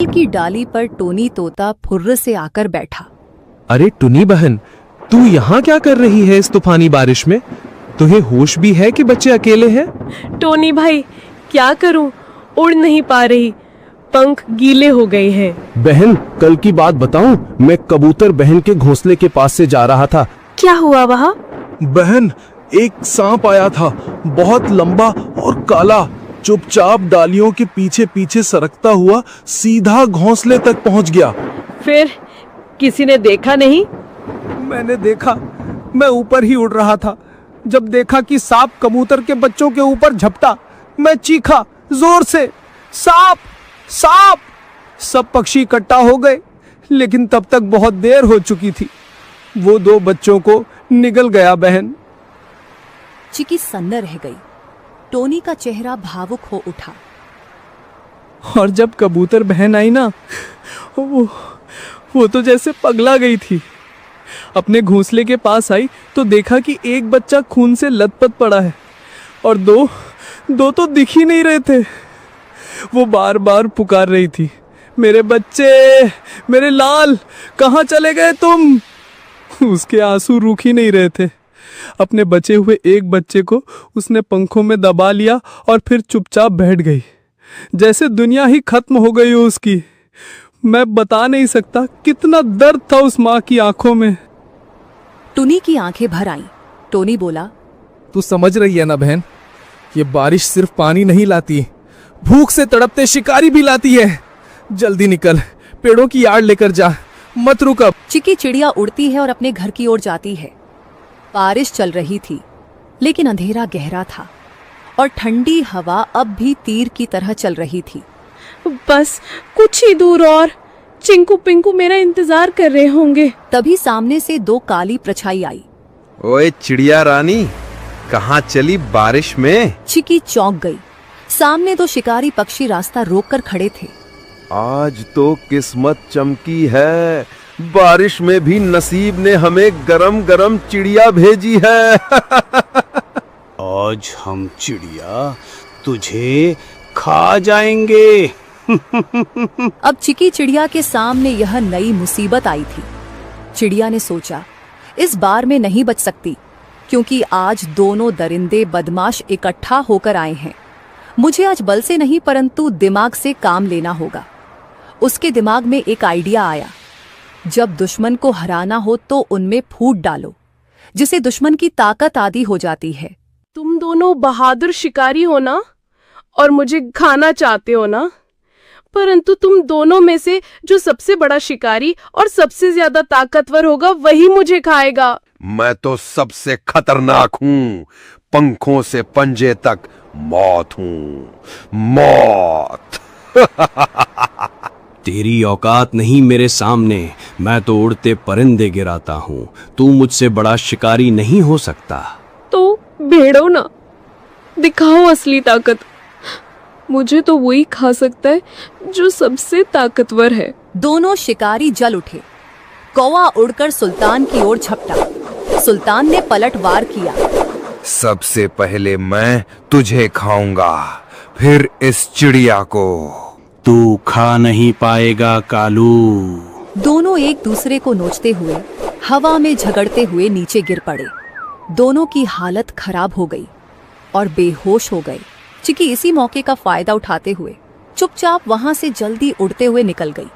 की डाली पर टोनी तोता फुर्र से आकर बैठा। अरे टुनी बहन, तू यहाँ क्या कर रही है इस तूफानी बारिश में? तुम्हें होश भी है कि बच्चे अकेले हैं? टोनी भाई, क्या करूं, उड़ नहीं पा रही, पंख गीले हो गए हैं। बहन, कल की बात बताऊं, मैं कबूतर बहन के घोंसले के पास से जा रहा था। क्या हुआ वहाँ? बहन, एक सांप आया था, बहुत लंबा और काला। चुपचाप डालियों के पीछे पीछे सरकता हुआ सीधा घोंसले तक पहुंच गया। फिर किसी ने देखा नहीं? मैंने देखा, मैं ऊपर ही उड़ रहा था। जब देखा कि सांप कबूतर के बच्चों के ऊपर झपटा, मैं चीखा जोर से, सांप सांप। सब पक्षी इकट्ठा हो गए, लेकिन तब तक बहुत देर हो चुकी थी। वो 2 बच्चों को निगल गया बहन। चिकी सन्न रह गई। टोनी का चेहरा भावुक हो उठा। और जब कबूतर बहन आई ना, वो तो जैसे पगला गई थी। अपने घोंसले के पास आई तो देखा कि एक बच्चा खून से लथपथ पड़ा है और दो तो दिख ही नहीं रहे थे। वो बार बार पुकार रही थी, मेरे बच्चे, मेरे लाल, कहाँ चले गए तुम? उसके आंसू रुक ही नहीं रहे थे। अपने बचे हुए एक बच्चे को उसने पंखों में दबा लिया और फिर चुपचाप बैठ गई, जैसे दुनिया ही खत्म हो गई हो उसकी। मैं बता नहीं सकता कितना दर्द था उस माँ की आंखों में। टुनी की आंखें भर आईं। टोनी बोला, तू समझ रही है ना बहन, ये बारिश सिर्फ पानी नहीं लाती, भूख से तड़पते शिकारी भी लाती है। जल्दी निकल, पेड़ों की आड़ लेकर जा, मत रुक अब। चिकी चिड़िया उड़ती है और अपने घर की ओर जाती है। बारिश चल रही थी, लेकिन अंधेरा गहरा था और ठंडी हवा अब भी तीर की तरह चल रही थी। बस कुछ ही दूर और चिंकू पिंकू मेरा इंतजार कर रहे होंगे। तभी सामने से 2 काली परछाई आई। ओए चिड़िया रानी, कहाँ चली बारिश में? चिकी चौंक गई। सामने 2 शिकारी पक्षी रास्ता रोककर खड़े थे। आज तो किस्मत चमकी है, बारिश में भी नसीब ने हमें गरम गरम चिड़िया भेजी है। आज हम चिड़िया तुझे खा जाएंगे। अब चिकी चिड़िया के सामने यह नई मुसीबत आई थी। चिड़िया ने सोचा, इस बार में नहीं बच सकती, क्योंकि आज दोनों दरिंदे बदमाश इकट्ठा होकर आए हैं। मुझे आज बल से नहीं परंतु दिमाग से काम लेना होगा। उसके दिमाग में एक आइडिया आया, जब दुश्मन को हराना हो तो उनमें फूट डालो, जिसे दुश्मन की ताकत आदि हो जाती है। तुम दोनों बहादुर शिकारी हो ना, और मुझे खाना चाहते हो ना, परंतु तुम दोनों में से जो सबसे बड़ा शिकारी और सबसे ज्यादा ताकतवर होगा वही मुझे खाएगा। मैं तो सबसे खतरनाक हूँ, पंखों से पंजे तक मौत हूँ, मौत। तेरी औकात नहीं मेरे सामने, मैं तो उड़ते परिंदे गिराता हूँ, तू मुझसे बड़ा शिकारी नहीं हो सकता। तो भेड़ो ना, दिखाओ असली ताकत। मुझे तो वही खा सकता है जो सबसे ताकतवर है। दोनों शिकारी जल उठे। कौवा उड़कर सुल्तान की ओर झपटा। सुल्तान ने पलटवार किया। सबसे पहले मैं तुझे खाऊंगा, फिर इस चिड़िया को। तू खा नहीं पाएगा कालू। दोनों एक दूसरे को नोचते हुए हवा में झगड़ते हुए नीचे गिर पड़े। दोनों की हालत खराब हो गई और बेहोश हो गए। चिकी इसी मौके का फायदा उठाते हुए चुपचाप वहां से जल्दी उड़ते हुए निकल गई।